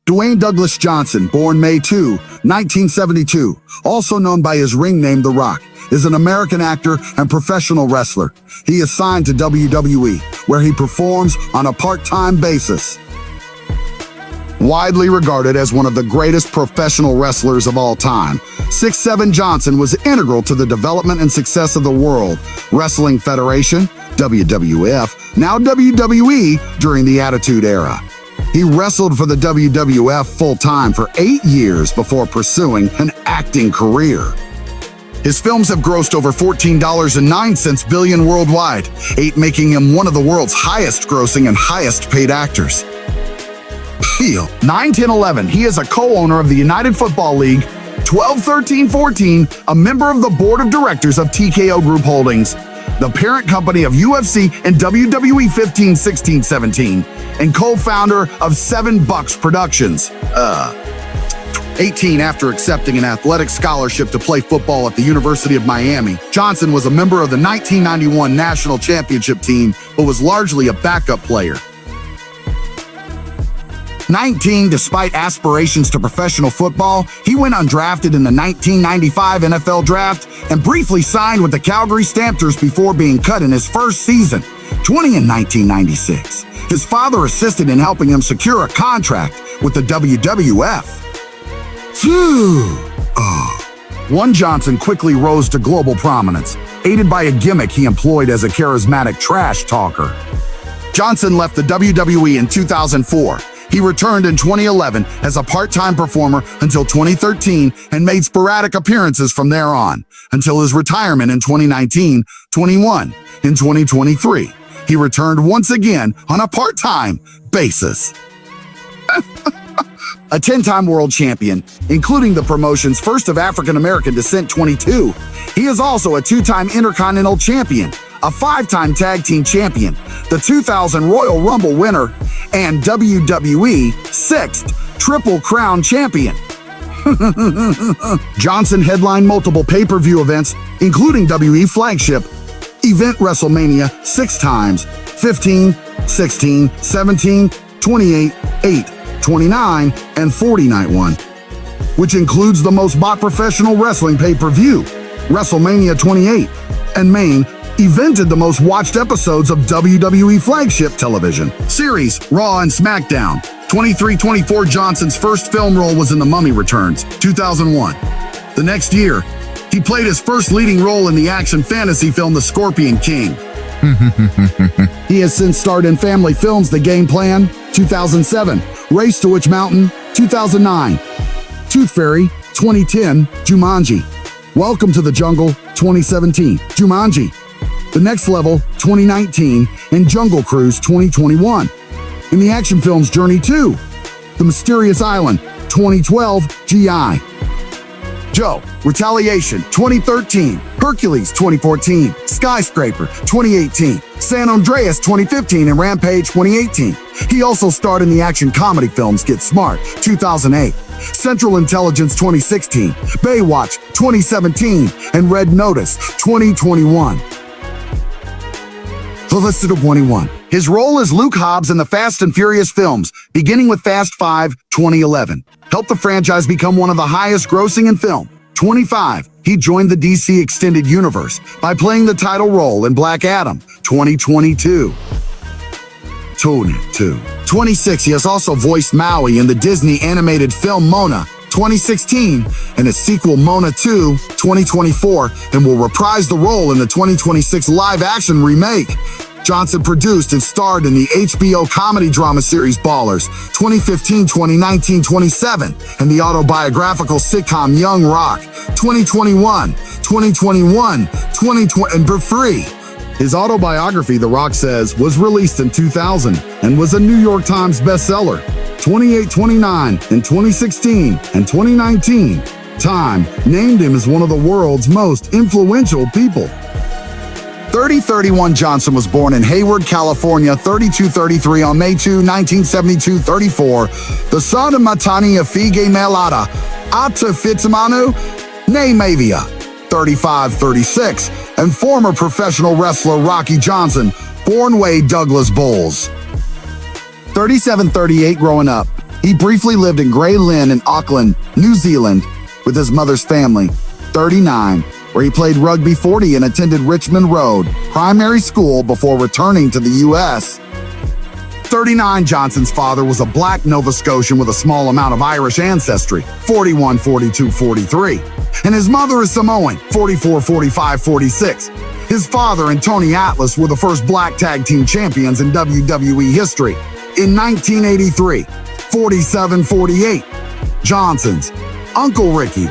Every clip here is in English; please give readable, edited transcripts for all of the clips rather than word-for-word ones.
Dwayne Douglas Johnson, born May 2, 1972, also known by his ring name The Rock, is an American actor and professional wrestler. He is signed to WWE, where he performs on a part-time basis. Widely regarded as one of the greatest professional wrestlers of all time, 6'7" Johnson was integral to the development and success of the World Wrestling Federation, WWF, now WWE, during the Attitude Era. He wrestled for the WWF full-time for 8 years before pursuing an acting career. His films have grossed over $14.09 billion worldwide, making him one of the world's highest-grossing and highest-paid actors. 9, 10, 11. He is a co-owner of the United Football League. 12, 13, 14. A member of the board of directors of TKO Group Holdings, the parent company of UFC and WWE 15, 16, 17, and co-founder of 7 Bucks Productions. 18. After accepting an athletic scholarship to play football at the University of Miami, Johnson was a member of the 1991 National Championship team, but was largely a backup player. 19. Despite aspirations to professional football, he went undrafted in the 1995 NFL Draft and briefly signed with the Calgary Stampers before being cut in his first season. 20. In 1996, his father assisted in helping him secure a contract with the WWF. 1. Johnson quickly rose to global prominence, aided by a gimmick he employed as a charismatic trash talker. Johnson left the WWE in 2004. He returned in 2011 as a part-time performer until 2013 and made sporadic appearances from there on, until his retirement in 2019, 21. In 2023, he returned once again on a part-time basis. A 10-time world champion, including the promotion's first of African-American descent 22. He is also a 2-time Intercontinental Champion, a 5-time Tag Team Champion, the 2000 Royal Rumble winner, and WWE 6th Triple Crown Champion. Johnson headlined multiple pay-per-view events, including WWE flagship event WrestleMania 6 times, 15, 16, 17, 28, 8, 29, and 40 night one, which includes the most bought professional wrestling pay-per-view, WrestleMania 28, and main evented the most watched episodes of WWE flagship television series, Raw and SmackDown. 23-24 Johnson's first film role was in The Mummy Returns, 2001. The next year, he played his first leading role in the action fantasy film The Scorpion King. He has since starred in family films The Game Plan, 2007, Race to Witch Mountain, 2009, Tooth Fairy, 2010, Jumanji, Welcome to the Jungle, 2017, Jumanji, The Next Level, 2019, and Jungle Cruise, 2021. In the action films Journey 2, The Mysterious Island, 2012, G.I. Joe, Retaliation, 2013, Hercules, 2014, Skyscraper, 2018, San Andreas, 2015, and Rampage, 2018. He also starred in the action comedy films Get Smart, 2008, Central Intelligence, 2016, Baywatch, 2017, and Red Notice, 2021. Felicity 21. His role as Luke Hobbs in the Fast and Furious films, beginning with Fast 5, 2011, helped the franchise become one of the highest grossing in film. 25. He joined the DC Extended Universe by playing the title role in Black Adam, 2022. 26. He has also voiced Maui in the Disney animated film Mona, 2016, and its sequel Mona 2, 2024, and will reprise the role in the 2026 live-action remake. Johnson produced and starred in the HBO comedy drama series Ballers, 2015, 2019, 27, and the autobiographical sitcom Young Rock, 2021, 2021, 2020, and free. His autobiography, The Rock Says, was released in 2000 and was a New York Times bestseller. 28, 29, in 2016 and 2019, Time named him as one of the world's most influential people. 30-31 Johnson was born in Hayward, California, 32-33 on May 2, 1972, 34, the son of Matani Afige Melada, Ata Fitzmanu, Mavia, 35-36, and former professional wrestler Rocky Johnson, born Wade Douglas Bulls. 37-38 growing up. He briefly lived in Grey Lynn in Auckland, New Zealand, with his mother's family. 39, where he played rugby 40 and attended Richmond Road Primary School before returning to the U.S. 39, Johnson's father was a black Nova Scotian with a small amount of Irish ancestry, 41, 42, 43. And his mother is Samoan, 44, 45, 46. His father and Tony Atlas were the first black tag team champions in WWE history. In 1983, 47, 48. Johnson's Uncle Ricky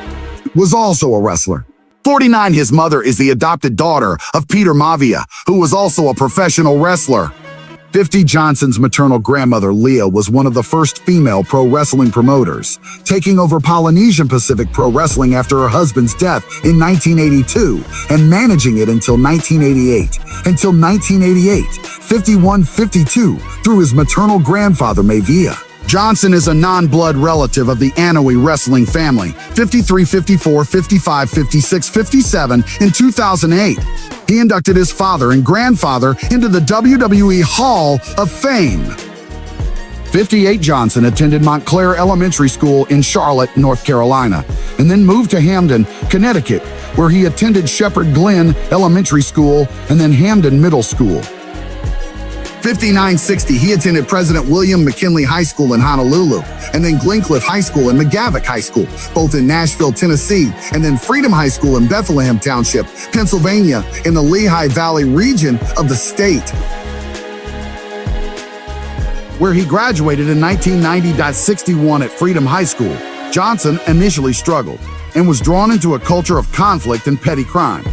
was also a wrestler. 49, his mother is the adopted daughter of Peter Maivia, who was also a professional wrestler. 50, Johnson's maternal grandmother, Leah, was one of the first female pro wrestling promoters, taking over Polynesian Pacific Pro Wrestling after her husband's death in 1982 and managing it until 1988. Until 1988, 51-52, through his maternal grandfather, Maivia. Johnson is a non-blood relative of the Anoa'i wrestling family, 53, 54, 55, 56, 57 in 2008. He inducted his father and grandfather into the WWE Hall of Fame. 58, Johnson attended Montclair Elementary School in Charlotte, North Carolina, and then moved to Hamden, Connecticut, where he attended Shepherd Glen Elementary School and then Hamden Middle School. 59-60, he attended President William McKinley High School in Honolulu, and then Glencliff High School and McGavock High School, both in Nashville, Tennessee, and then Freedom High School in Bethlehem Township, Pennsylvania, in the Lehigh Valley region of the state, where he graduated in 1990-61 at Freedom High School. Johnson initially struggled and was drawn into a culture of conflict and petty crime.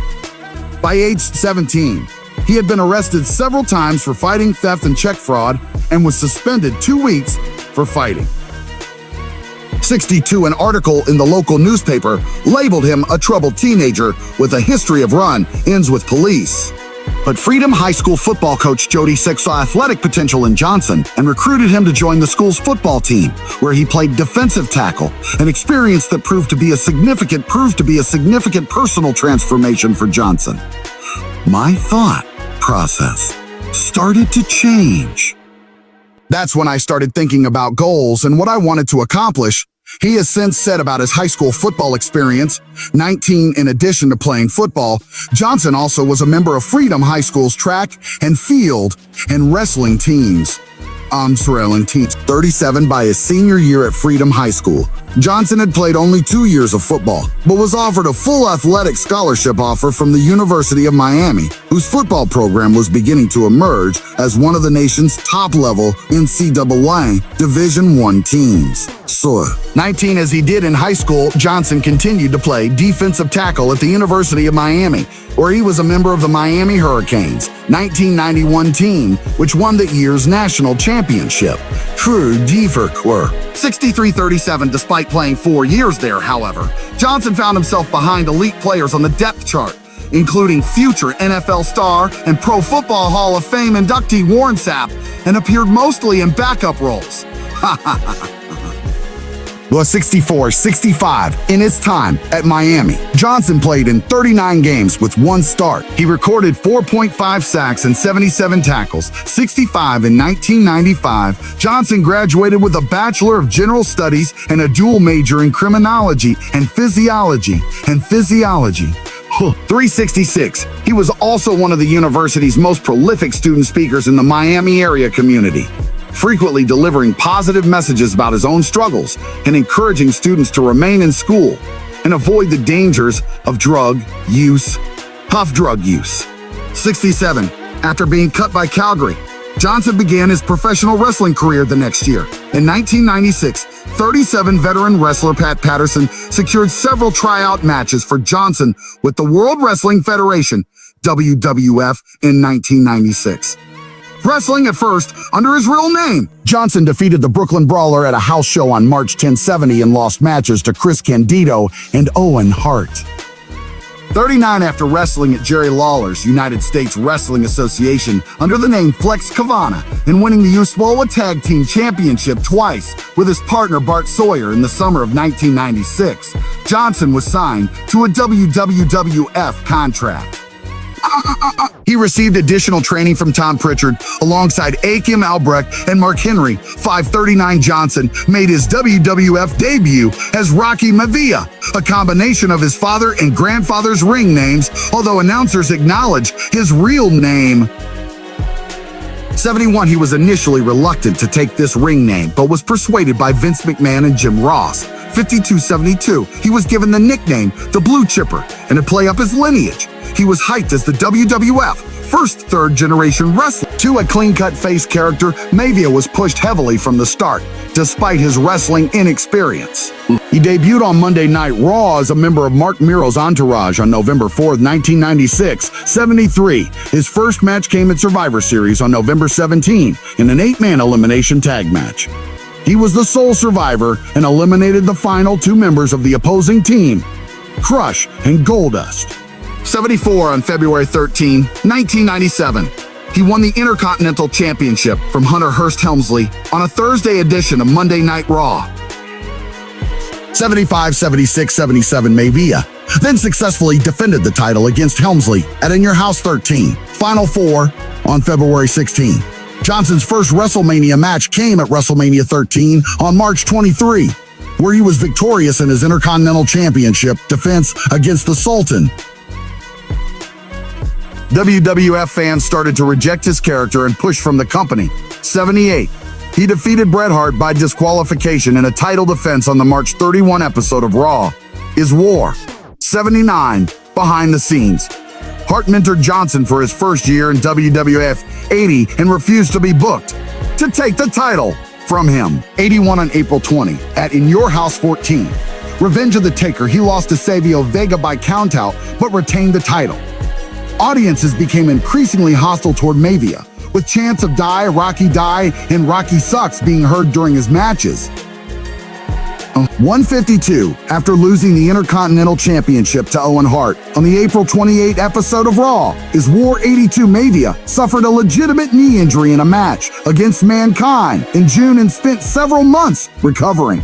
By age 17, he had been arrested several times for fighting, theft, and check fraud, and was suspended 2 weeks for fighting. 62, an article in the local newspaper labeled him a troubled teenager with a history of run-ins with police. But Freedom High School football coach Jody Sick saw athletic potential in Johnson and recruited him to join the school's football team, where he played defensive tackle, an experience that proved to be a significant personal transformation for Johnson. My thought process started to change. That's when I started thinking about goals and what I wanted to accomplish. He has since said about his high school football experience, 19 in addition to playing football, Johnson also was a member of Freedom High School's track and field and wrestling teams. 37, by his senior year at Freedom High School, Johnson had played only 2 years of football, but was offered a full athletic scholarship offer from the University of Miami, whose football program was beginning to emerge as one of the nation's top-level NCAA Division I teams. 19, as he did in high school, Johnson continued to play defensive tackle at the University of Miami, where he was a member of the Miami Hurricanes 1991 team, which won the year's national championship. 63-37, despite playing 4 years there, however, Johnson found himself behind elite players on the depth chart, including future NFL star and Pro Football Hall of Fame inductee Warren Sapp, and appeared mostly in backup roles. 64-65, in his time at Miami, Johnson played in 39 games with 1 start. He recorded 4.5 sacks and 77 tackles, 65 in 1995. Johnson graduated with a Bachelor of General Studies and a dual major in criminology and physiology. 366, he was also one of the university's most prolific student speakers in the Miami area community, frequently delivering positive messages about his own struggles and encouraging students to remain in school and avoid the dangers of drug use. 67, after being cut by Calgary, Johnson began his professional wrestling career the next year. In 1996, 37 veteran wrestler Pat Patterson secured several tryout matches for Johnson with the World Wrestling Federation, WWF, in 1996. Wrestling at first under his real name, Johnson defeated the Brooklyn Brawler at a house show on March 1070 and lost matches to Chris Candido and Owen Hart. 39, after wrestling at Jerry Lawler's United States Wrestling Association under the name Flex Kavana and winning the USWOA Tag Team Championship twice with his partner Bart Sawyer in the summer of 1996, Johnson was signed to a WWF contract. He received additional training from Tom Pritchard alongside Akim Albrecht and Mark Henry. 539 Johnson made his WWF debut as Rocky Maivia, a combination of his father and grandfather's ring names, although announcers acknowledge his real name. 71, he was initially reluctant to take this ring name, but was persuaded by Vince McMahon and Jim Ross. 52-72, he was given the nickname the Blue Chipper, and to play up his lineage, he was hyped as the WWF first third-generation wrestler. To a clean-cut face character, Maivia was pushed heavily from the start, despite his wrestling inexperience. He debuted on Monday Night Raw as a member of Mark Miro's entourage on November 4th, 1996. 73, his first match came at Survivor Series on November 17 in an 8-man elimination tag match. He was the sole survivor and eliminated the final 2 members of the opposing team, Crush and Goldust. 74, on February 13, 1997, he won the Intercontinental Championship from Hunter Hearst Helmsley on a Thursday edition of Monday Night Raw. 75, 76, 77, Maivia then successfully defended the title against Helmsley at In Your House 13. Final 4 on February 16. Johnson's first WrestleMania match came at WrestleMania 13 on March 23, where he was victorious in his Intercontinental Championship defense against the Sultan. WWF fans started to reject his character and push from the company. 78, he defeated Bret Hart by disqualification in a title defense on the March 31 episode of Raw is War. 79, behind the scenes. Hart mentored Johnson for his first year in WWF 80 and refused to be booked to take the title from him. 81, on April 20, at In Your House 14. Revenge of the Taker, he lost to Savio Vega by countout, but retained the title. Audiences became increasingly hostile toward Maivia, with chants of Die, and Rocky Sucks being heard during his matches. 152, after losing the Intercontinental Championship to Owen Hart on the April 28 episode of Raw, is War 82. Maivia suffered a legitimate knee injury in a match against Mankind in June and spent several months recovering.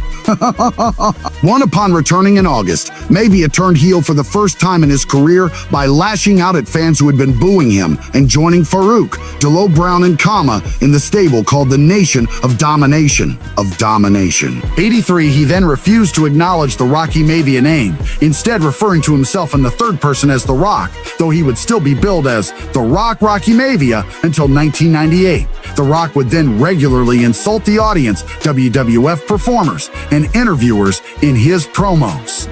Upon returning in August, Maivia turned heel for the first time in his career by lashing out at fans who had been booing him and joining Farouk, D'Lo Brown, and Kama in the stable called the Nation of Domination. 83, he then refused to acknowledge the Rocky Maivia name, instead referring to himself in the third person as The Rock, though he would still be billed as The Rock Rocky Maivia until 1998. The Rock would then regularly insult the audience, WWF performers, and interviewers in his promos.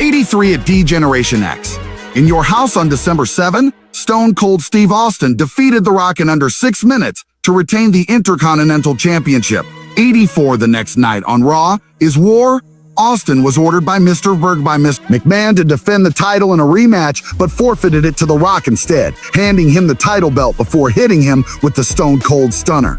83, at D-Generation X. In Your House on December 7, Stone Cold Steve Austin defeated The Rock in under 6 minutes to retain the Intercontinental Championship. 84, the next night on Raw is War. Austin was ordered by Mr. McMahon to defend the title in a rematch, but forfeited it to The Rock instead, handing him the title belt before hitting him with the Stone Cold Stunner.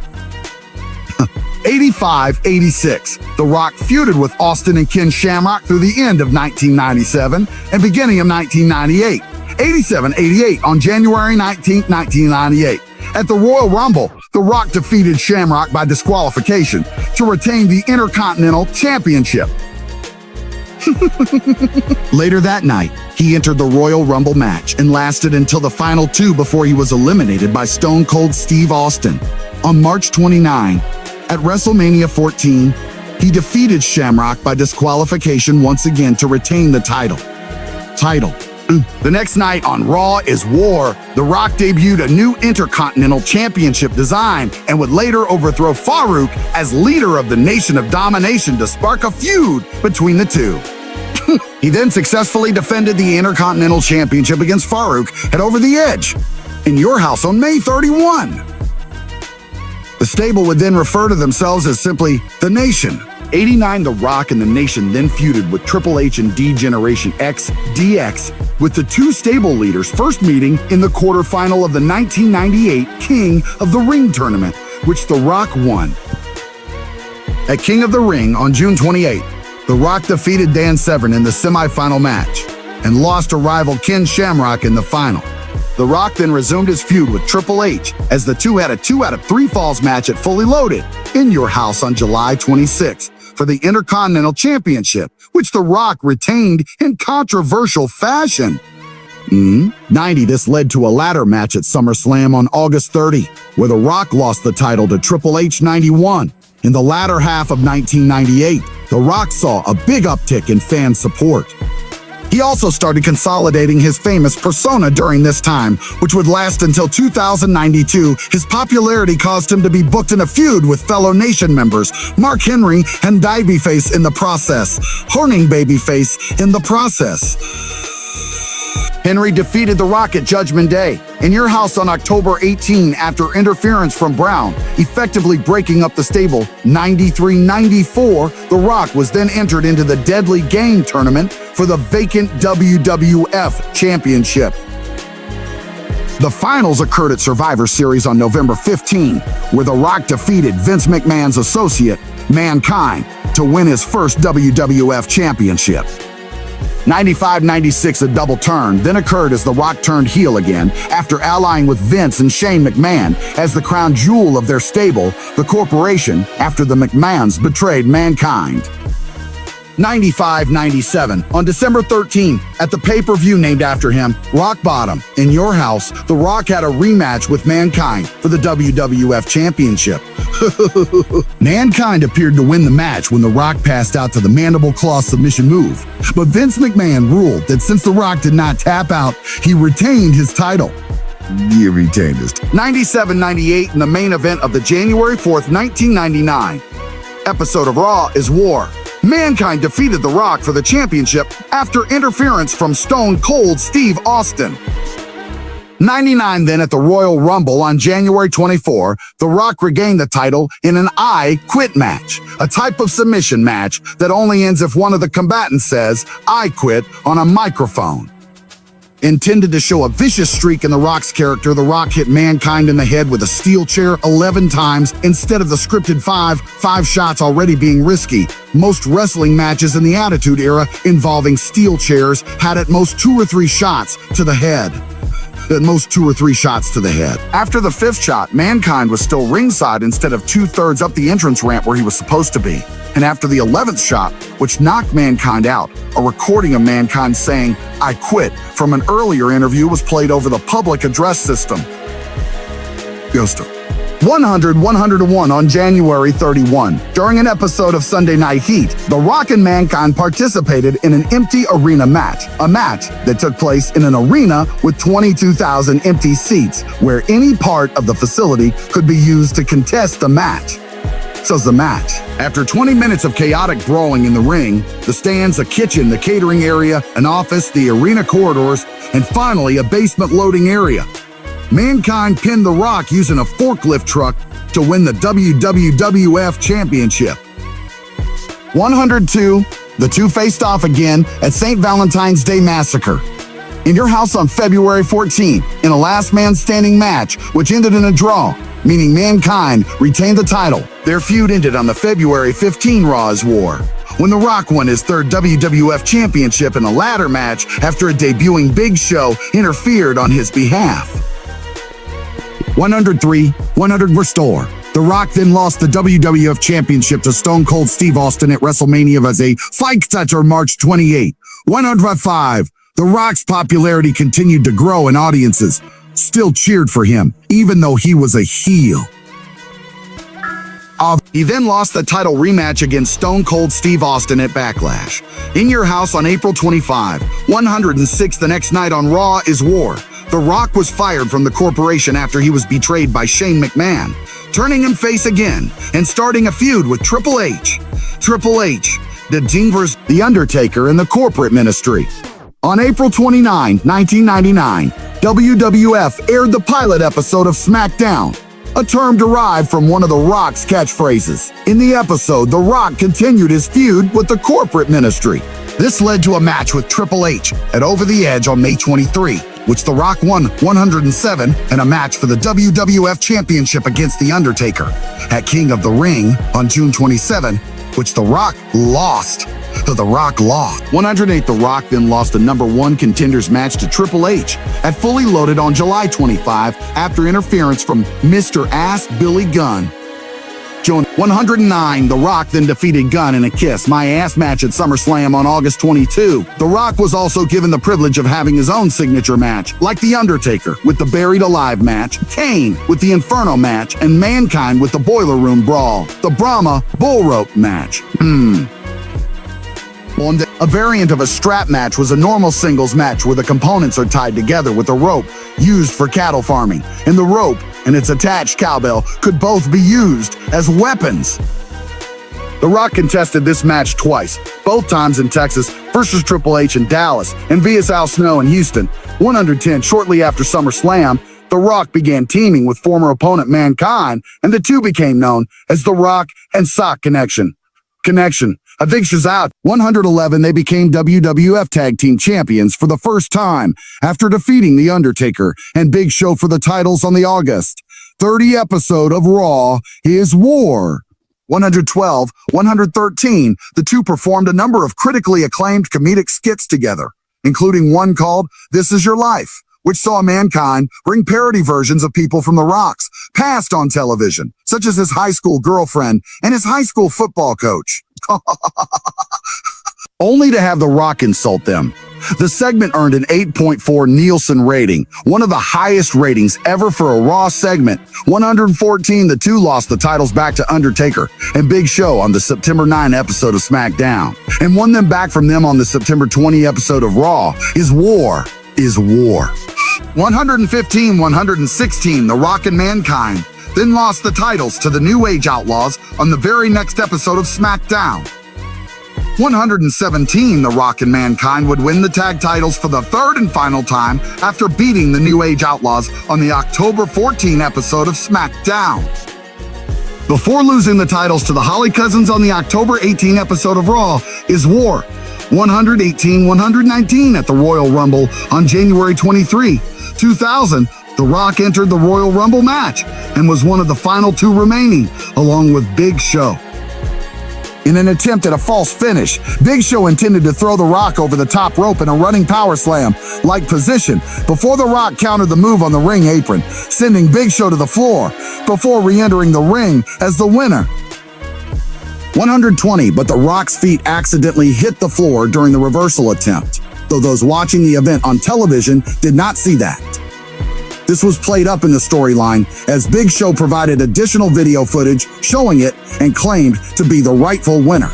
85, 86, The Rock feuded with Austin and Ken Shamrock through the end of 1997 and beginning of 1998. 87, 88, on January 19, 1998. At the Royal Rumble, The Rock defeated Shamrock by disqualification to retain the Intercontinental Championship. Later that night, he entered the Royal Rumble match and lasted until the final 2 before he was eliminated by Stone Cold Steve Austin. On March 29, at WrestleMania 14, he defeated Shamrock by disqualification once again to retain the title. The next night on Raw is War. The Rock debuted a new Intercontinental Championship design and would later overthrow Farouk as leader of the Nation of Domination to spark a feud between the two. He then successfully defended the Intercontinental Championship against Farouk at Over the Edge in Your House on May 31. The stable would then refer to themselves as simply The Nation. 89, The Rock and The Nation then feuded with Triple H and D-Generation X, DX, with the 2 stable leaders first meeting in the quarterfinal of the 1998 King of the Ring tournament, which The Rock won. At King of the Ring on June 28, The Rock defeated Dan Severn in the semifinal match and lost to rival Ken Shamrock in the final. The Rock then resumed his feud with Triple H as the two had a 2 out of 3 falls match at Fully Loaded in Your House on July 26 for the Intercontinental Championship, which The Rock retained in controversial fashion. This led to a ladder match at SummerSlam on August 30, where The Rock lost the title to Triple H 91. In the latter half of 1998, The Rock saw a big uptick in fan support. He also started consolidating his famous persona during this time, which would last until 2092. His popularity caused him to be booked in a feud with fellow Nation members Mark Henry and Babyface in the process. Horning Babyface in the process. Henry defeated The Rock at Judgment Day in your house on October 18 after interference from Brown, effectively breaking up the stable. 93-94, The Rock was then entered into the Deadly Game tournament for the vacant WWF Championship. The finals occurred at Survivor Series on November 15, where The Rock defeated Vince McMahon's associate, Mankind, to win his first WWF Championship. 95-96, a double turn then occurred as The Rock turned heel again after allying with Vince and Shane McMahon as the crown jewel of their stable, the Corporation, after the McMahons betrayed Mankind. 95-97, on December 13, at the pay-per-view named after him, Rock Bottom, in your house, The Rock had a rematch with Mankind for the WWF Championship. Mankind appeared to win the match when The Rock passed out to the mandible claw submission move, but Vince McMahon ruled that since The Rock did not tap out, he retained his title. 97-98, in the main event of the January 4th, 1999 episode of Raw is War. Mankind defeated The Rock for the championship after interference from Stone Cold Steve Austin. 99, then at the Royal Rumble on January 24, The Rock regained the title in an I Quit match, a type of submission match that only ends if one of the combatants says, "I quit," on a microphone. Intended to show a vicious streak in The Rock's character, The Rock hit Mankind in the head with a steel chair 11 times instead of the scripted five shots already being risky. Most wrestling matches in the Attitude Era involving steel chairs had at most 2 or 3 shots to the head. After the 5th shot, Mankind was still ringside instead of 2/3 up the entrance ramp where he was supposed to be. And after the 11th shot, which knocked Mankind out, a recording of Mankind saying, "I quit," from an earlier interview was played over the public address system. 100-101 on January 31. During an episode of Sunday Night Heat, The Rock and Mankind participated in an empty arena match, a match that took place in an arena with 22,000 empty seats, where any part of the facility could be used to contest the match. After 20 minutes of chaotic brawling in the ring, the stands, a kitchen, the catering area, an office, the arena corridors, and finally a basement loading area, Mankind pinned The Rock using a forklift truck to win the WWF Championship. 102, the two faced off again at St. Valentine's Day Massacre. In your house on February 14, in a last man standing match, which ended in a draw, meaning Mankind retained the title. Their feud ended on the February 15 Raw is War, when The Rock won his 3rd WWF Championship in a ladder match after a debuting Big Show interfered on his behalf. 100 restore. The Rock then lost the WWF Championship to Stone Cold Steve Austin at WrestleMania as a fight toucher March 28. 105. The Rock's popularity continued to grow and audiences still cheered for him, even though he was a heel. He then lost the title rematch against Stone Cold Steve Austin at Backlash. In your house on April 25. 106, the next night on Raw is War. The Rock was fired from the Corporation after he was betrayed by Shane McMahon, turning him face again and starting a feud with Triple H. The Dingvers, The Undertaker, and the corporate ministry. On April 29, 1999, WWF aired the pilot episode of SmackDown, a term derived from one of The Rock's catchphrases. In the episode, The Rock continued his feud with the corporate ministry. This led to a match with Triple H at Over the Edge on May 23, which The Rock won 107, and a match for the WWF Championship against The Undertaker at King of the Ring on June 27, which The Rock lost. 108, The Rock then lost a #1 contenders match to Triple H at Fully Loaded on July 25 after interference from Mr. Ass Billy Gunn. Joan. 109, The Rock then defeated Gunn in a kiss my ass match at SummerSlam on August 22. The Rock was also given the privilege of having his own signature match, like The Undertaker with the Buried Alive match, Kane with the Inferno match, and Mankind with the Boiler Room Brawl, the Brahma Bull Rope match. A variant of a strap match was a normal singles match where the components are tied together with a rope used for cattle farming, and the rope and its attached cowbell could both be used as weapons. The Rock contested this match twice, both times in Texas versus Triple H in Dallas, and via Al Snow in Houston. 110, shortly after SummerSlam, The Rock began teaming with former opponent Mankind, and the two became known as The Rock and Sock Connection. A big shout out. 111, they became WWF Tag Team Champions for the first time after defeating The Undertaker and Big Show for the titles on the August 30 episode of Raw is War. 112, 113, the two performed a number of critically acclaimed comedic skits together, including one called This Is Your Life, which saw Mankind bring parody versions of people from The Rock's past on television, such as his high school girlfriend and his high school football coach. Only to have The Rock insult them. The segment earned an 8.4 Nielsen rating, one of the highest ratings ever for a Raw segment. 114, the two lost the titles back to Undertaker and Big Show on the September 9 episode of SmackDown, and won them back from them on the September 20 episode of Raw is War. 115, 116, The Rock and Mankind then lost the titles to the New Age Outlaws on the very next episode of SmackDown. 117, The Rock and Mankind would win the tag titles for the third and final time after beating the New Age Outlaws on the October 14 episode of SmackDown. Before losing the titles to the Holly Cousins on the October 18 episode of Raw is War. 118, 119 at the Royal Rumble on January 23, 2000, The Rock entered the Royal Rumble match and was one of the final two remaining, along with Big Show. In an attempt at a false finish, Big Show intended to throw The Rock over the top rope in a running power slam-like position before The Rock countered the move on the ring apron, sending Big Show to the floor before re-entering the ring as the winner. 120, but The Rock's feet accidentally hit the floor during the reversal attempt, though those watching the event on television did not see that. This was played up in the storyline as Big Show provided additional video footage showing it and claimed to be the rightful winner.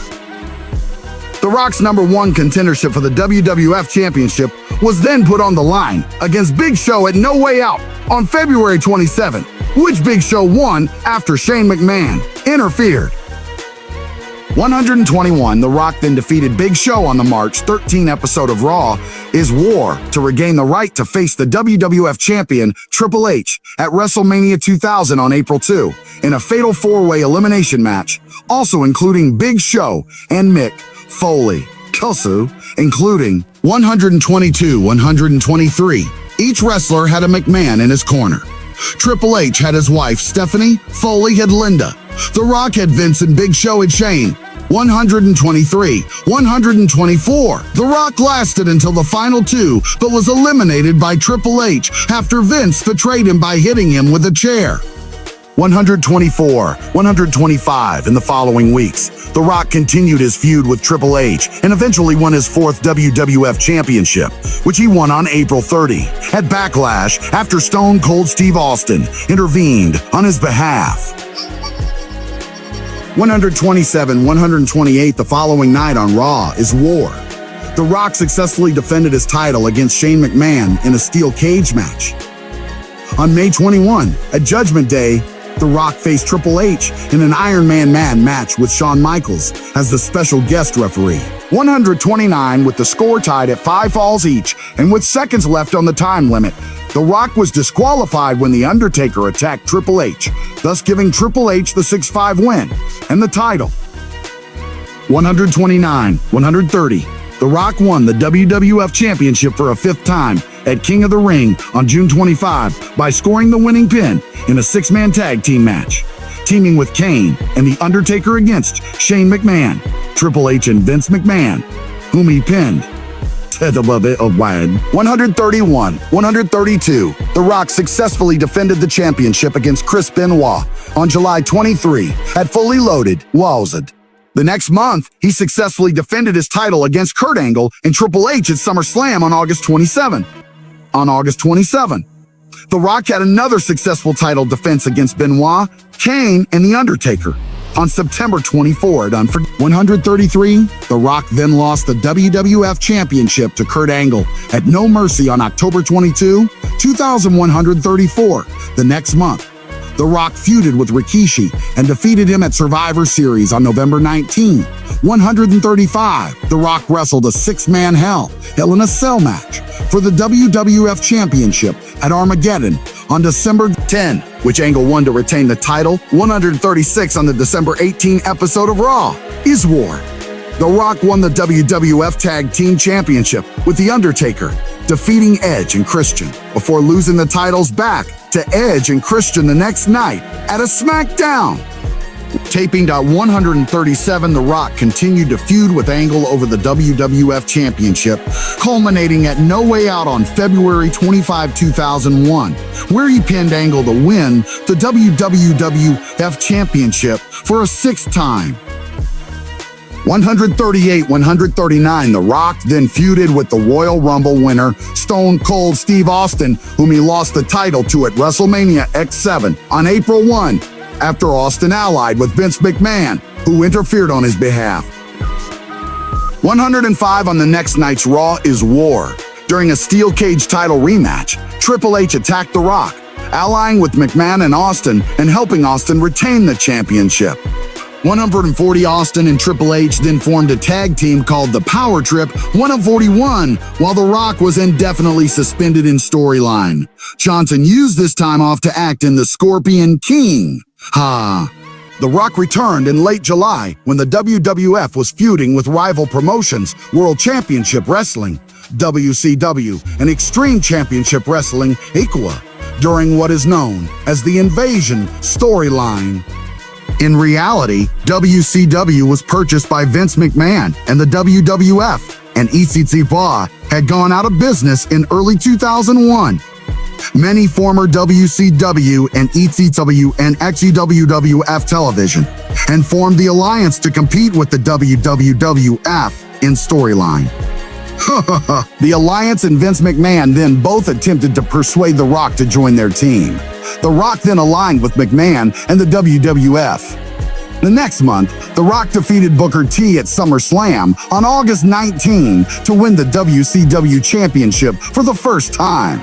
The Rock's #1 contendership for the WWF Championship was then put on the line against Big Show at No Way Out on February 27, which Big Show won after Shane McMahon interfered. 121, The Rock then defeated Big Show on the March 13 episode of Raw is War to regain the right to face the WWF champion Triple H at WrestleMania 2000 on April 2 in a fatal four-way elimination match, also including Big Show and Mick Foley. Also, including 122, 123. Each wrestler had a McMahon in his corner. Triple H had his wife Stephanie, Foley had Linda. The Rock had Vince and Big Show had Shane. 123, 124. The Rock lasted until the final two, but was eliminated by Triple H after Vince betrayed him by hitting him with a chair. 124, 125 in the following weeks. The Rock continued his feud with Triple H and eventually won his fourth WWF Championship, which he won on April 30 at Backlash after Stone Cold Steve Austin intervened on his behalf. 127, 128 the following night on Raw is War. The Rock successfully defended his title against Shane McMahon in a steel cage match. On May 21, at Judgment Day, The Rock faced Triple H in an Iron Man match with Shawn Michaels as the special guest referee. 129 with the score tied at 5 falls each and with seconds left on the time limit. The Rock was disqualified when The Undertaker attacked Triple H, thus giving Triple H the 6-5 win and the title. 129, 130. The Rock won the WWF Championship for a 5th time at King of the Ring on June 25 by scoring the winning pin in a 6-man tag team match, teaming with Kane and The Undertaker against Shane McMahon, Triple H and Vince McMahon, whom he pinned. 131, 132. The Rock successfully defended the championship against Chris Benoit on July 23 at Fully Loaded, Wowzed. The next month, he successfully defended his title against Kurt Angle and Triple H at SummerSlam on August 27. The Rock had another successful title defense against Benoit, Kane, and The Undertaker on September 24 at 133. The Rock then lost the WWF Championship to Kurt Angle at No Mercy on October 22, 2134. The next month, The Rock feuded with Rikishi and defeated him at Survivor Series on November 19, 135. The Rock wrestled a six-man Hell in a Cell match for the WWF Championship at Armageddon on December 10, which Angle won to retain the title. 136 on the December 18 episode of Raw is War. The Rock won the WWF Tag Team Championship with The Undertaker, defeating Edge and Christian, before losing the titles back to Edge and Christian the next night at a SmackDown. Taping to 137, The Rock continued to feud with Angle over the WWF Championship, culminating at No Way Out on February 25, 2001, where he pinned Angle to win the WWF Championship for a sixth time. 138, 139, The Rock then feuded with the Royal Rumble winner, Stone Cold Steve Austin, whom he lost the title to at WrestleMania X7 on April 1, after Austin allied with Vince McMahon, who interfered on his behalf. 105 on the next night's Raw is War. During a steel cage title rematch, Triple H attacked The Rock, allying with McMahon and Austin and helping Austin retain the championship. 140, Austin and Triple H then formed a tag team called the Power Trip 141, while The Rock was indefinitely suspended in storyline. Johnson used this time off to act in The Scorpion King. The Rock returned in late July when the WWF was feuding with rival promotions World Championship Wrestling, WCW, and Extreme Championship Wrestling, EQUA, during what is known as the Invasion storyline. In reality, WCW was purchased by Vince McMahon and the WWF, and ECW had gone out of business in early 2001. Many former WCW and ECW and XEWWF television, and formed the alliance to compete with the WWF in storyline. The Alliance and Vince McMahon then both attempted to persuade The Rock to join their team. The Rock then aligned with McMahon and the WWF. The next month, The Rock defeated Booker T at SummerSlam on August 19 to win the WCW Championship for the first time.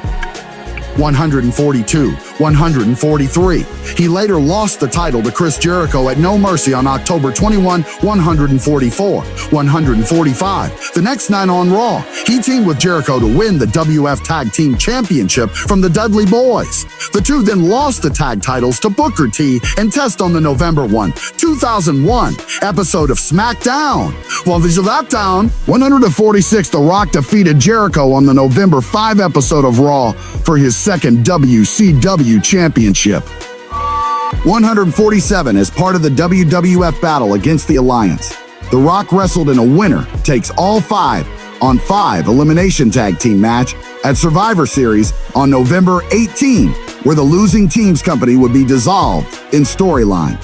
142, 143. He later lost the title to Chris Jericho at No Mercy on October 21, 144, 145. The next night on Raw, he teamed with Jericho to win the WF Tag Team Championship from the Dudley Boys. The two then lost the tag titles to Booker T and Test on the November 1, 2001 episode of SmackDown. Well, these are that down. 146, The Rock defeated Jericho on the November 5 episode of Raw for his second WCW Championship. 147, as part of the WWF battle against the Alliance, The Rock wrestled in a winner-takes-all 5-on-5 elimination tag team match at Survivor Series on November 18, where the losing team's company would be dissolved in storyline.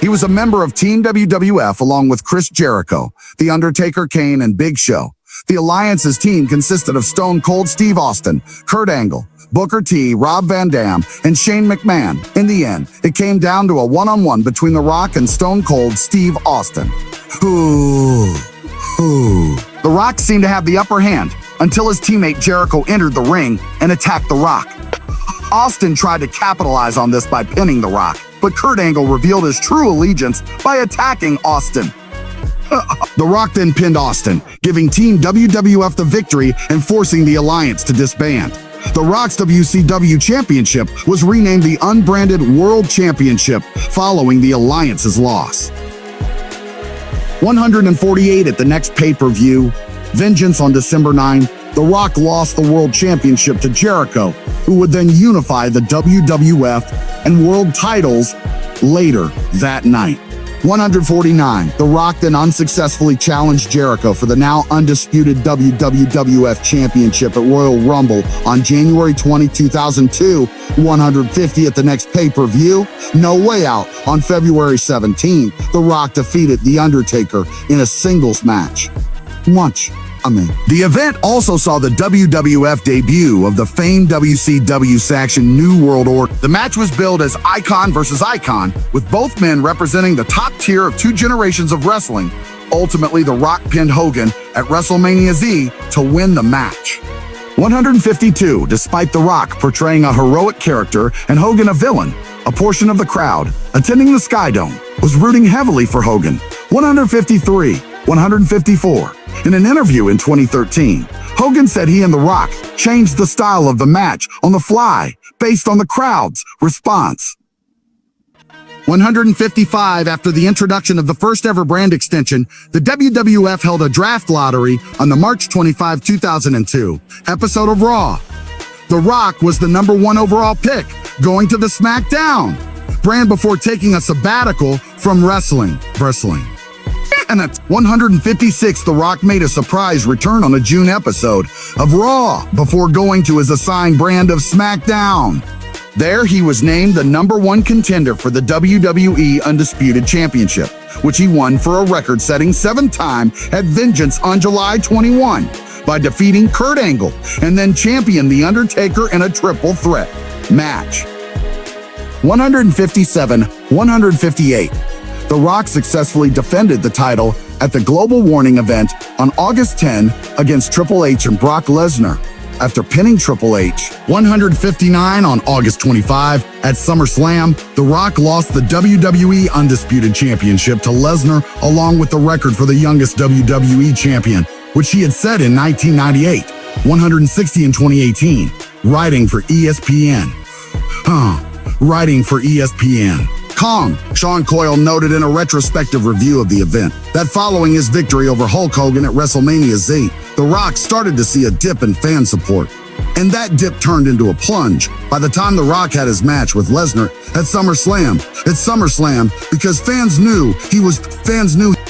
He was a member of Team WWF along with Chris Jericho, The Undertaker, Kane, and Big Show. The Alliance's team consisted of Stone Cold Steve Austin, Kurt Angle, Booker T, Rob Van Dam, and Shane McMahon. In the end, it came down to a one-on-one between The Rock and Stone Cold Steve Austin. The Rock seemed to have the upper hand until his teammate Jericho entered the ring and attacked The Rock. Austin tried to capitalize on this by pinning The Rock, but Kurt Angle revealed his true allegiance by attacking Austin. The Rock then pinned Austin, giving Team WWF the victory and forcing the Alliance to disband. The Rock's WCW Championship was renamed the Unbranded World Championship following the Alliance's loss. 148 at the next pay-per-view, Vengeance on December 9, The Rock lost the World Championship to Jericho, who would then unify the WWF and World titles later that night. 149. The Rock then unsuccessfully challenged Jericho for the now undisputed WWF Championship at Royal Rumble on January 20, 2002. 150 at the next pay-per-view. No Way Out on February 17. The Rock defeated The Undertaker in a singles match. The event also saw the WWF debut of the famed WCW faction New World Order. The match was billed as Icon versus Icon, with both men representing the top tier of two generations of wrestling. Ultimately, The Rock pinned Hogan at WrestleMania Z to win the match. 152. Despite The Rock portraying a heroic character and Hogan a villain, a portion of the crowd attending the Sky Dome was rooting heavily for Hogan. 153. 154. In an interview in 2013, Hogan said he and The Rock changed the style of the match on the fly based on the crowd's response. 155. After the introduction of the first ever brand extension, the WWF held a draft lottery on the March 25, 2002 episode of Raw. The Rock was the #1 overall pick, going to the SmackDown brand before taking a sabbatical from wrestling. And at 156, The Rock made a surprise return on a June episode of Raw before going to his assigned brand of SmackDown. There, he was named the #1 contender for the WWE Undisputed Championship, which he won for a record-setting 7th time at Vengeance on July 21 by defeating Kurt Angle and then championed The Undertaker in a triple threat match. 157, 158. The Rock successfully defended the title at the Global Warning event on August 10 against Triple H and Brock Lesnar after pinning Triple H. 159. On August 25 at SummerSlam, The Rock lost the WWE Undisputed Championship to Lesnar along with the record for the youngest WWE champion, which he had set in 1998. 160 in 2018. Writing for ESPN. Kong. Sean Coyle noted in a retrospective review of the event that following his victory over Hulk Hogan at WrestleMania Z, The Rock started to see a dip in fan support. And that dip turned into a plunge by the time The Rock had his match with Lesnar at SummerSlam. Because fans knew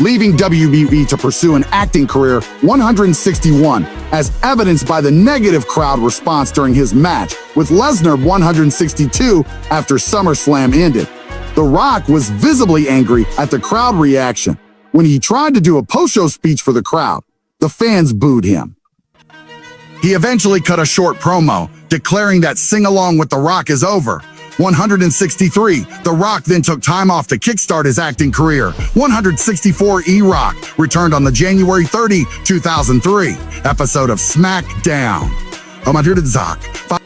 leaving WWE to pursue an acting career. 161, as evidenced by the negative crowd response during his match with Lesnar. 162, after SummerSlam ended. The Rock was visibly angry at the crowd reaction. When he tried to do a post-show speech for the crowd, the fans booed him. He eventually cut a short promo, declaring that Sing Along with The Rock is over. 163. The Rock then took time off to kickstart his acting career. 164. E-Rock returned on the January 30, 2003 episode of SmackDown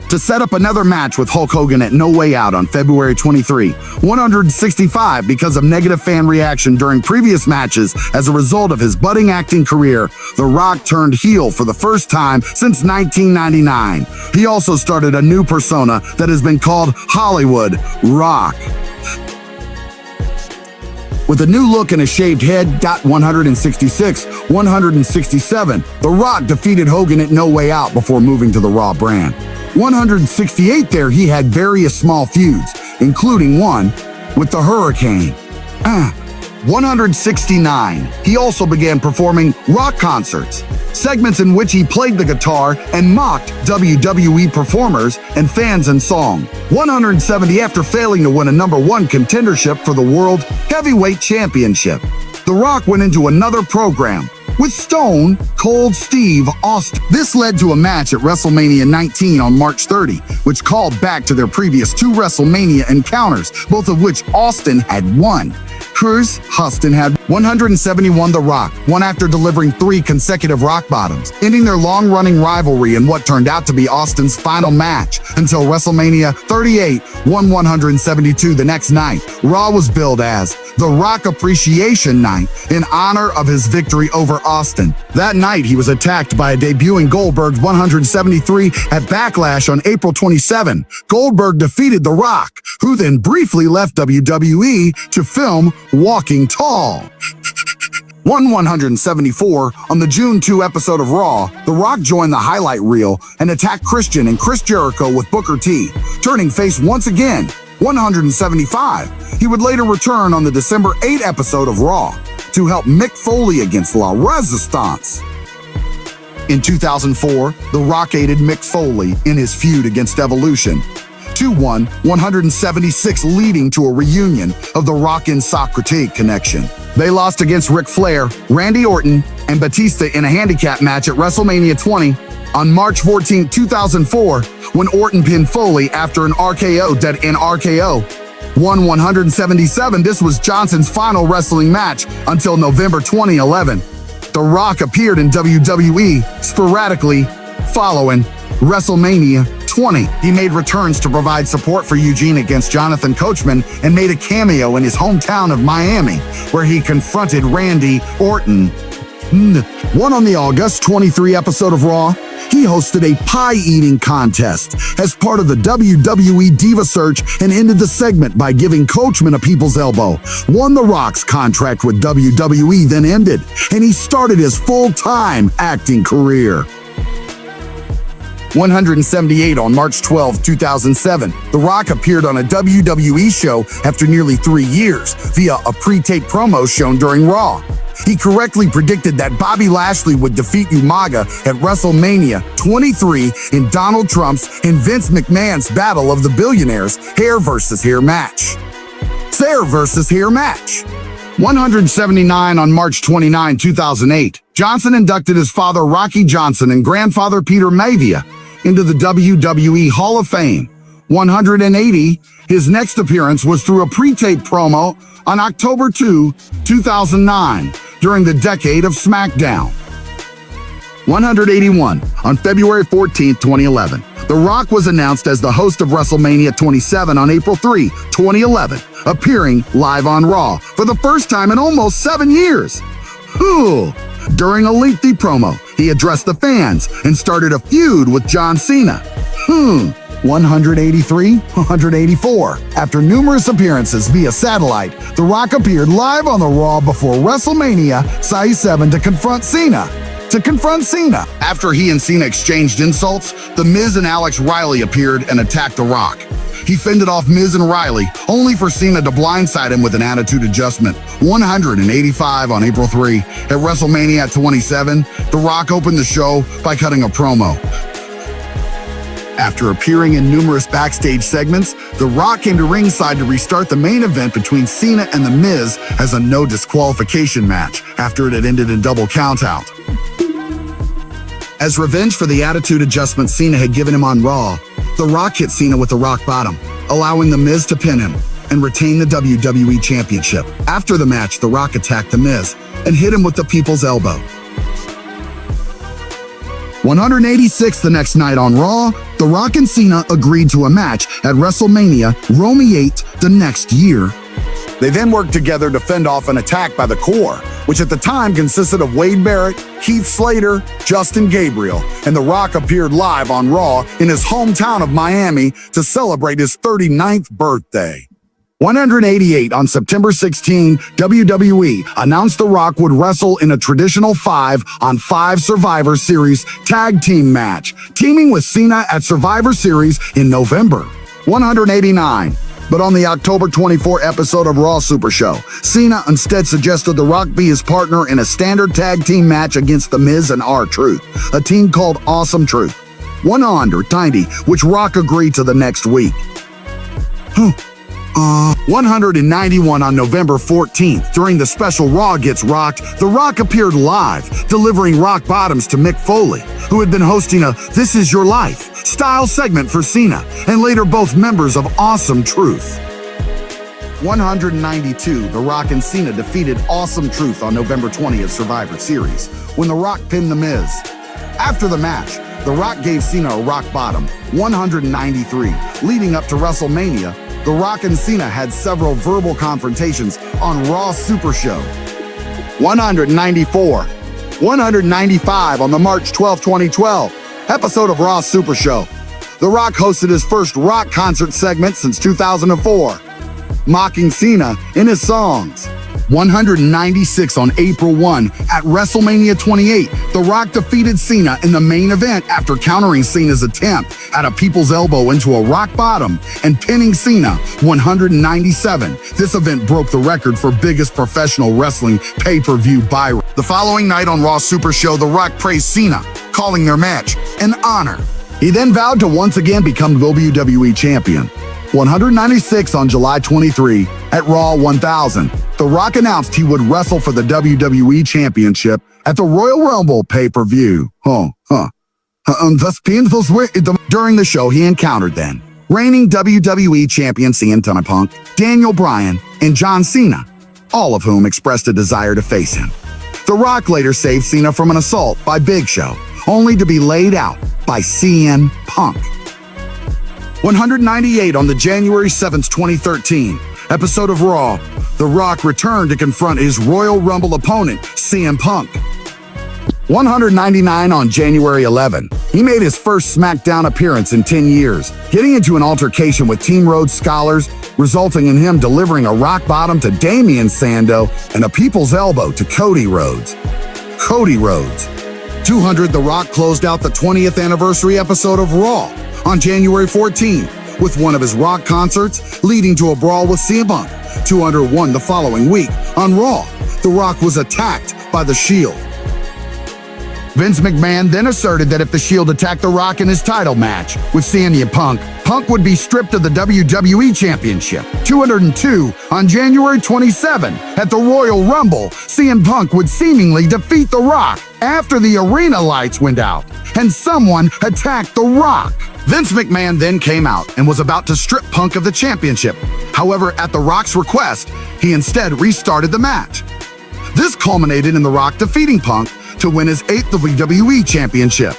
to set up another match with Hulk Hogan at No Way Out on February 23. 165. Because of negative fan reaction during previous matches as a result of his budding acting career, The Rock turned heel for the first time since 1999. He also started a new persona that has been called Hollywood Rock. With a new look and a shaved head. 166. 167. The Rock defeated Hogan at No Way Out before moving to the Raw brand. 168. There he had various small feuds, including one with the Hurricane. 169. He also began performing rock concerts, segments in which he played the guitar and mocked WWE performers and fans in song. 170. After failing to win a #1 contendership for the World Heavyweight Championship, The Rock went into another program with Stone Cold Steve Austin. This led to a match at WrestleMania 19 on March 30, which called back to their previous 2 WrestleMania encounters, both of which Austin had won. Austin had 171. The Rock won after delivering 3 consecutive rock bottoms, ending their long-running rivalry in what turned out to be Austin's final match until WrestleMania 38. 172. The next night, Raw was billed as The Rock Appreciation Night in honor of his victory over Austin. That night, he was attacked by a debuting Goldberg. 173. At Backlash on April 27, Goldberg defeated The Rock, who then briefly left WWE to film Walking Tall. 174. On the June 2 episode of Raw, The Rock joined the highlight reel and attacked Christian and Chris Jericho with Booker T, turning face once again 175, he would later return on the December 8 episode of Raw to help Mick Foley against La Resistance. In 2004, The Rock aided Mick Foley in his feud against Evolution. 2-1, 176, leading to a reunion of The Rock and Socrates connection. They lost against Ric Flair, Randy Orton, and Batista in a handicap match at WrestleMania 20 on March 14, 2004, when Orton pinned Foley after an RKO dead in RKO. 177, this was Johnson's final wrestling match until November 2011. The Rock appeared in WWE sporadically following WrestleMania 20. He made returns to provide support for Eugene against Jonathan Coachman and made a cameo in his hometown of Miami, where he confronted Randy Orton. On the August 23 episode of Raw, he hosted a pie-eating contest as part of the WWE Diva Search and ended the segment by giving Coachman a people's elbow. The Rock's contract with WWE then ended, and he started his full-time acting career. 178, on March 12, 2007, The Rock appeared on a WWE show after nearly 3 years via a pre-taped promo shown during Raw. He correctly predicted that Bobby Lashley would defeat Umaga at WrestleMania 23 in Donald Trump's and Vince McMahon's Battle of the Billionaires hair versus hair match. 179, on March 29, 2008, Johnson inducted his father Rocky Johnson and grandfather Peter Maivia into the WWE Hall of Fame. 180, his next appearance was through a pre-taped promo on October 2, 2009, during the Decade of SmackDown. 181, on February 14, 2011, The Rock was announced as the host of WrestleMania 27 on April 3, 2011, appearing live on Raw for the first time in almost 7 years. During a lengthy promo, he addressed the fans and started a feud with John Cena. 183, 184. After numerous appearances via satellite, The Rock appeared live on the Raw before WrestleMania 7 to confront Cena. After he and Cena exchanged insults, The Miz and Alex Riley appeared and attacked The Rock. He fended off Miz and Riley, only for Cena to blindside him with an attitude adjustment. 185, on April 3. At WrestleMania 27, The Rock opened the show by cutting a promo. After appearing in numerous backstage segments, The Rock came to ringside to restart the main event between Cena and The Miz as a no disqualification match after it had ended in double countout. As revenge for the attitude adjustment Cena had given him on Raw, The Rock hit Cena with the rock bottom, allowing The Miz to pin him and retain the WWE Championship. After the match, The Rock attacked The Miz and hit him with the People's Elbow. 186, the next night on Raw, The Rock and Cena agreed to a match at WrestleMania Romy 8 the next year. They then worked together to fend off an attack by the Core, which at the time consisted of Wade Barrett, Heath Slater, Justin Gabriel, and The Rock appeared live on Raw in his hometown of Miami to celebrate his 39th birthday. 188, on September 16, WWE announced The Rock would wrestle in a traditional 5-on-5 Survivor Series tag team match, teaming with Cena at Survivor Series in November. 189. But on the October 24 episode of Raw Super Show, Cena instead suggested The Rock be his partner in a standard tag team match against The Miz and R-Truth, a team called Awesome Truth. 190, which Rock agreed to the next week. 191, on November 14th, during the special Raw Gets Rocked, The Rock appeared live, delivering rock bottoms to Mick Foley, who had been hosting a This Is Your Life style segment for Cena, and later both members of Awesome Truth. 192, The Rock and Cena defeated Awesome Truth on November 20th Survivor Series, when The Rock pinned The Miz. After the match, The Rock gave Cena a rock bottom. 193, leading up to WrestleMania, The Rock and Cena had several verbal confrontations on Raw Super Show. 194. 195, on the March 12, 2012 episode of Raw Super Show, The Rock hosted his first rock concert segment since 2004, mocking Cena in his songs. 196 on April 1, at WrestleMania 28, The Rock defeated Cena in the main event after countering Cena's attempt at a people's elbow into a rock bottom and pinning Cena. 197. This event broke the record for biggest professional wrestling pay-per-view buy. The following night on Raw Super Show, The Rock praised Cena, calling their match an honor. He then vowed to once again become WWE Champion. 196 on July 23, at Raw 1000, The Rock announced he would wrestle for the WWE Championship at the Royal Rumble pay-per-view. During the show, he encountered then reigning WWE Champion CM Punk, Daniel Bryan, and John Cena, all of whom expressed a desire to face him. The Rock later saved Cena from an assault by Big Show, only to be laid out by CM Punk. 198 on the January 7th, 2013 episode of Raw, The Rock returned to confront his Royal Rumble opponent, CM Punk. 199 on January 11, he made his first SmackDown appearance in 10 years, getting into an altercation with Team Rhodes scholars, resulting in him delivering a rock bottom to Damian Sandow and a people's elbow to Cody Rhodes. 200, The Rock closed out the 20th anniversary episode of Raw on January 14 with one of his Rock concerts, leading to a brawl with CM Punk. 201 the following week on Raw, The Rock was attacked by The Shield. Vince McMahon then asserted that if The Shield attacked The Rock in his title match with CM Punk, Punk would be stripped of the WWE Championship. 202 on January 27 at the Royal Rumble, CM Punk would seemingly defeat The Rock after the arena lights went out and someone attacked The Rock. Vince McMahon then came out and was about to strip Punk of the championship. However, at The Rock's request, he instead restarted the match. This culminated in The Rock defeating Punk to win his 8th WWE Championship.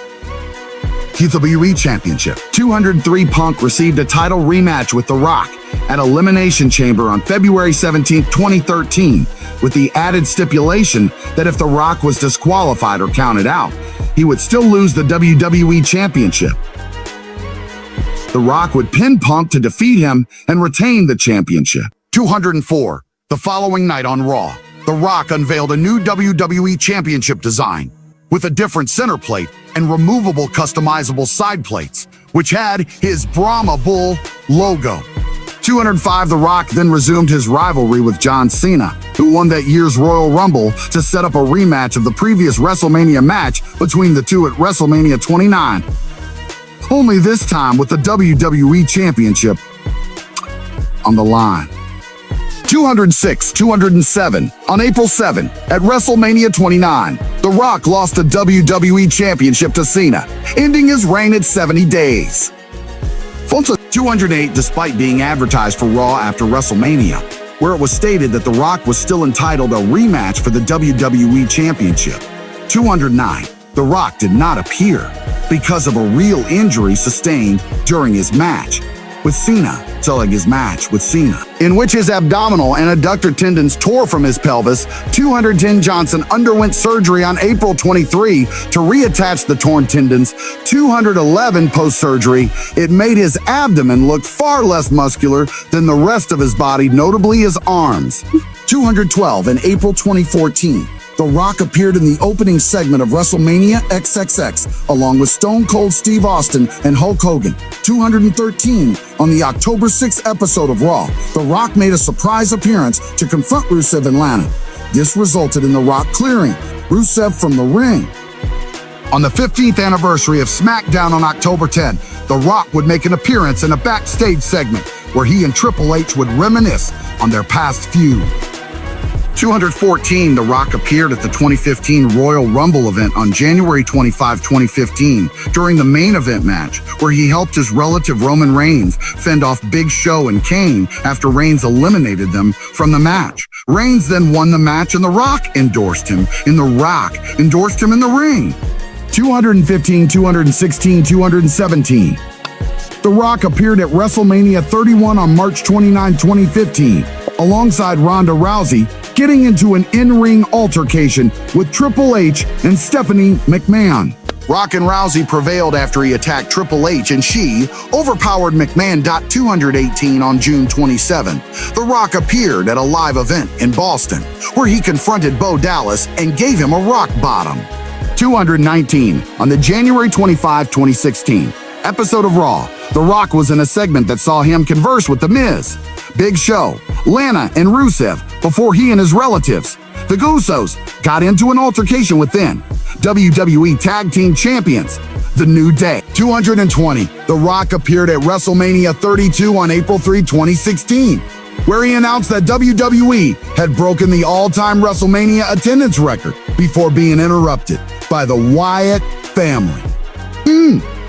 203, Punk received a title rematch with The Rock at Elimination Chamber on February 17, 2013, with the added stipulation that if The Rock was disqualified or counted out, he would still lose the WWE Championship. The Rock would pin Punk to defeat him and retain the championship. 204. The following night on Raw, The Rock unveiled a new WWE Championship design with a different center plate and removable customizable side plates, which had his Brahma Bull logo. 205. The Rock then resumed his rivalry with John Cena, who won that year's Royal Rumble to set up a rematch of the previous WrestleMania match between the two at WrestleMania 29. Only this time with the WWE Championship on the line. 207. On April 7, at WrestleMania 29, The Rock lost the WWE Championship to Cena, ending his reign at 70 days. 208. Despite being advertised for Raw after WrestleMania, where it was stated that The Rock was still entitled a rematch for the WWE Championship. 209. The Rock did not appear because of a real injury sustained during his match with Cena, in which his abdominal and adductor tendons tore from his pelvis. 210. Johnson underwent surgery on April 23 to reattach the torn tendons. 211. Post-surgery, it made his abdomen look far less muscular than the rest of his body, notably his arms. 212. In April 2014, The Rock appeared in the opening segment of WrestleMania XXX, along with Stone Cold Steve Austin and Hulk Hogan. 213. On the October 6th episode of Raw, The Rock made a surprise appearance to confront Rusev in Lana. This resulted in The Rock clearing Rusev from the ring. On the 15th anniversary of SmackDown on October 10, The Rock would make an appearance in a backstage segment where he and Triple H would reminisce on their past feud. 214. The Rock appeared at the 2015 Royal Rumble event on January 25, 2015, during the main event match, where he helped his relative Roman Reigns fend off Big Show and Kane after Reigns eliminated them from the match. Reigns then won the match and The Rock endorsed him in the ring. 215, 216, 217. The Rock appeared at WrestleMania 31 on March 29, 2015, alongside Ronda Rousey, getting into an in-ring altercation with Triple H and Stephanie McMahon. Rock and Rousey prevailed after he attacked Triple H, and she overpowered McMahon. 218 on June 27. The Rock appeared at a live event in Boston, where he confronted Bo Dallas and gave him a rock bottom. 219 on the January 25, 2016 episode of Raw. The Rock was in a segment that saw him converse with The Miz, Big Show, Lana, and Rusev before he and his relatives, the Usos, got into an altercation with then WWE Tag Team Champions, The New Day. 220. The Rock appeared at WrestleMania 32 on April 3, 2016, where he announced that WWE had broken the all-time WrestleMania attendance record before being interrupted by the Wyatt family.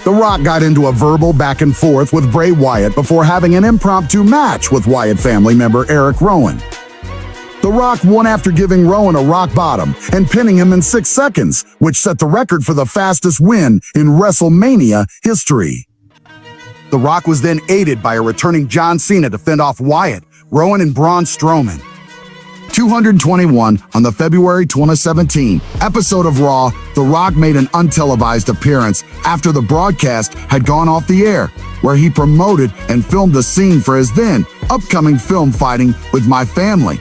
The Rock got into a verbal back and forth with Bray Wyatt before having an impromptu match with Wyatt family member Eric Rowan. The Rock won after giving Rowan a rock bottom and pinning him in 6 seconds, which set the record for the fastest win in WrestleMania history. The Rock was then aided by a returning John Cena to fend off Wyatt, Rowan, and Braun Strowman. 221 on the February 2017 episode of Raw, The Rock made an untelevised appearance after the broadcast had gone off the air, where he promoted and filmed the scene for his then upcoming film Fighting With My Family.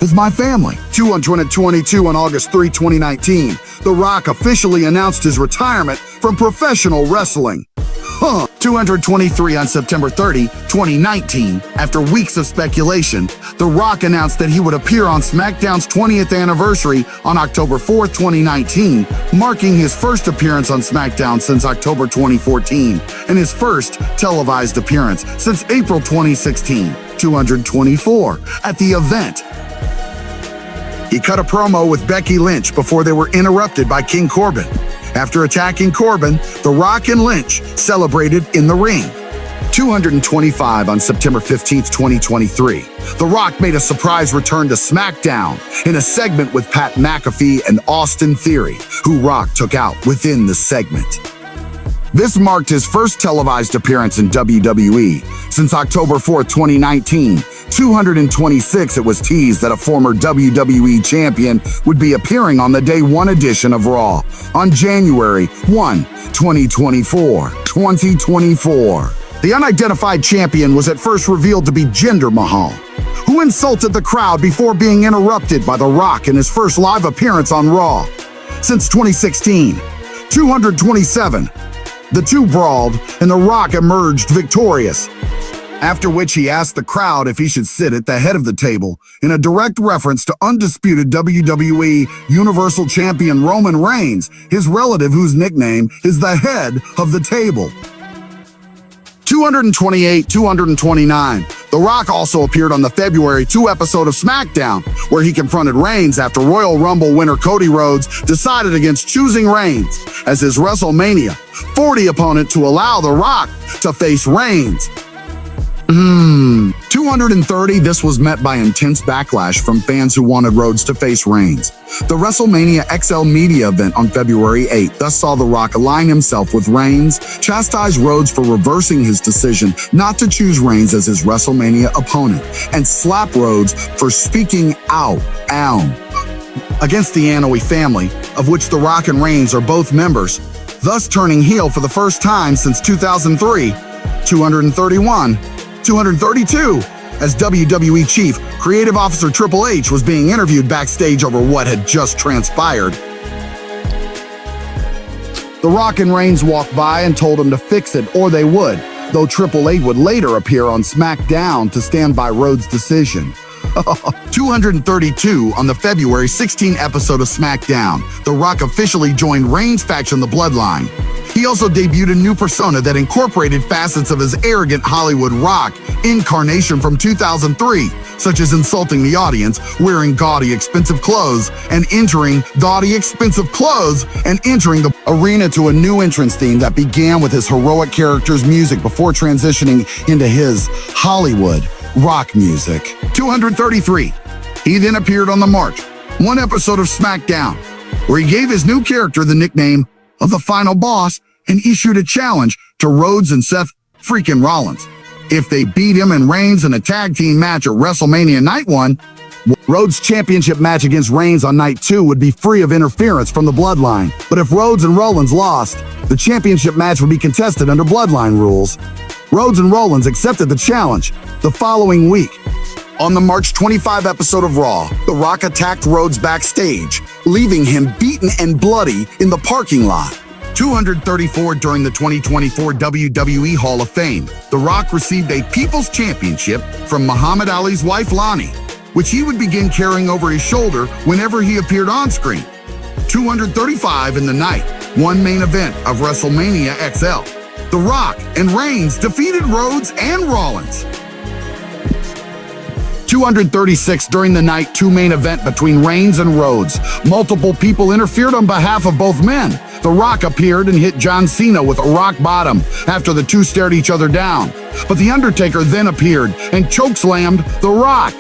222 on August 3, 2019, The Rock officially announced his retirement from professional wrestling. 223 on September 30, 2019, after weeks of speculation, The Rock announced that he would appear on SmackDown's 20th anniversary on October 4, 2019, marking his first appearance on SmackDown since October 2014, and his first televised appearance since April 2016. 224 at the event. He cut a promo with Becky Lynch before they were interrupted by King Corbin. After attacking Corbin, The Rock and Lynch celebrated in the ring. 225 on September 15, 2023. The Rock made a surprise return to SmackDown in a segment with Pat McAfee and Austin Theory, who Rock took out within the segment. This marked his first televised appearance in WWE since October 4, 2019. 226, it was teased that a former WWE champion would be appearing on the Day 1 edition of Raw on January 1, 2024. The unidentified champion was at first revealed to be Jinder Mahal, who insulted the crowd before being interrupted by The Rock in his first live appearance on Raw since 2016. 227. The two brawled, and The Rock emerged victorious, after which he asked the crowd if he should sit at the head of the table, in a direct reference to undisputed WWE Universal Champion Roman Reigns, his relative whose nickname is the head of the table. 228, 229. The Rock also appeared on the February 2 episode of SmackDown, where he confronted Reigns after Royal Rumble winner Cody Rhodes decided against choosing Reigns as his WrestleMania 40 opponent to allow The Rock to face Reigns. 230, this was met by intense backlash from fans who wanted Rhodes to face Reigns. The WrestleMania XL media event on February 8 thus saw The Rock align himself with Reigns, chastise Rhodes for reversing his decision not to choose Reigns as his WrestleMania opponent, and slap Rhodes for speaking out against the Anoa'i family, of which The Rock and Reigns are both members, thus turning heel for the first time since 2003. 231. 232, as WWE Chief Creative Officer Triple H was being interviewed backstage over what had just transpired. The Rock and Reigns walked by and told him to fix it or they would, though Triple H would later appear on SmackDown to stand by Rhodes' decision. 232 on the February 16 episode of SmackDown, The Rock officially joined Reigns' faction, The Bloodline. He also debuted a new persona that incorporated facets of his arrogant Hollywood Rock incarnation from 2003, such as insulting the audience, wearing gaudy, expensive clothes, and entering the arena to a new entrance theme that began with his heroic character's music before transitioning into his Hollywood rock music. 233. He then appeared on the March 1 episode of SmackDown, where he gave his new character the nickname of the Final Boss and issued a challenge to Rhodes and Seth freaking Rollins. If they beat him and Reigns in a tag team match at WrestleMania Night 1, Rhodes' championship match against Reigns on night 2 would be free of interference from the Bloodline, but if Rhodes and Rollins lost, the championship match would be contested under Bloodline rules. Rhodes and Rollins accepted the challenge the following week. On the March 25 episode of Raw, The Rock attacked Rhodes backstage, leaving him beaten and bloody in the parking lot. 234 during the 2024 WWE Hall of Fame, The Rock received a People's Championship from Muhammad Ali's wife Lonnie, which he would begin carrying over his shoulder whenever he appeared on screen. 235 in the night, one main event of WrestleMania XL. The Rock and Reigns defeated Rhodes and Rollins. 236 during the night, two main event between Reigns and Rhodes. Multiple people interfered on behalf of both men. The Rock appeared and hit John Cena with a rock bottom after the two stared each other down. But The Undertaker then appeared and chokeslammed The Rock.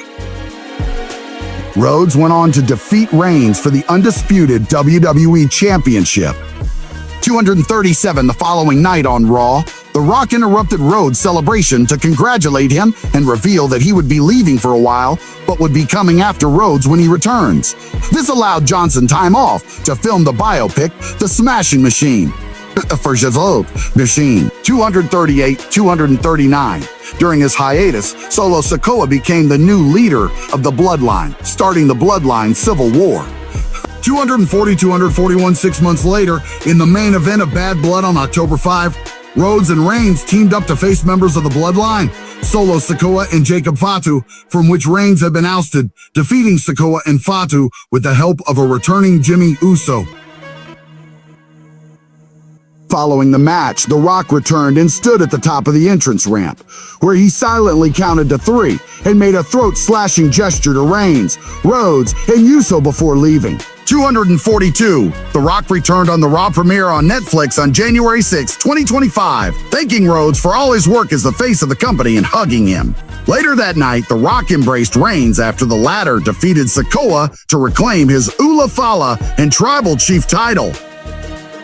Rhodes went on to defeat Reigns for the undisputed WWE Championship. 237 the following night on Raw, The Rock interrupted Rhodes' celebration to congratulate him and reveal that he would be leaving for a while, but would be coming after Rhodes when he returns. This allowed Johnson time off to film the biopic, The Smashing Machine. For Giselle Machine. 239. During his hiatus, Solo Sikoa became the new leader of the Bloodline, starting the Bloodline Civil War. 241, 6 months later, in the main event of Bad Blood on October 5, Rhodes and Reigns teamed up to face members of the Bloodline, Solo Sikoa and Jacob Fatu, from which Reigns had been ousted, defeating Sikoa and Fatu with the help of a returning Jimmy Uso. Following the match, The Rock returned and stood at the top of the entrance ramp, where he silently counted to 3 and made a throat-slashing gesture to Reigns, Rhodes, and Uso before leaving. 242. The Rock returned on the Raw premiere on Netflix on January 6, 2025, thanking Rhodes for all his work as the face of the company and hugging him. Later that night, The Rock embraced Reigns after the latter defeated Sikoa to reclaim his Ula Fala and Tribal Chief title.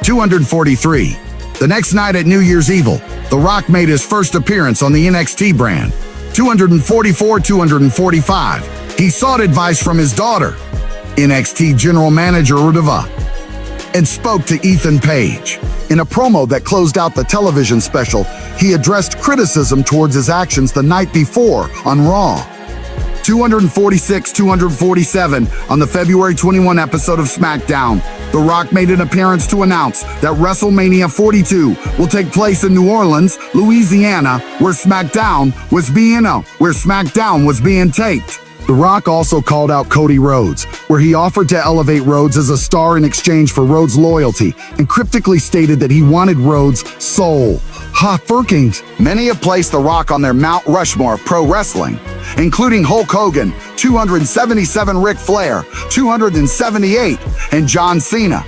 243. The next night at New Year's Evil, The Rock made his first appearance on the NXT brand. 245. He sought advice from his daughter, NXT General Manager Uddhava, and spoke to Ethan Page. In a promo that closed out the television special, he addressed criticism towards his actions the night before on Raw. 247. On the February 21 episode of SmackDown, The Rock made an appearance to announce that WrestleMania 42 will take place in New Orleans, Louisiana, where SmackDown was being taped. The Rock also called out Cody Rhodes, where he offered to elevate Rhodes as a star in exchange for Rhodes' loyalty, and cryptically stated that he wanted Rhodes' soul. Furkings. Many have placed The Rock on their Mount Rushmore of pro wrestling, including Hulk Hogan, 277 Ric Flair, 278, and John Cena.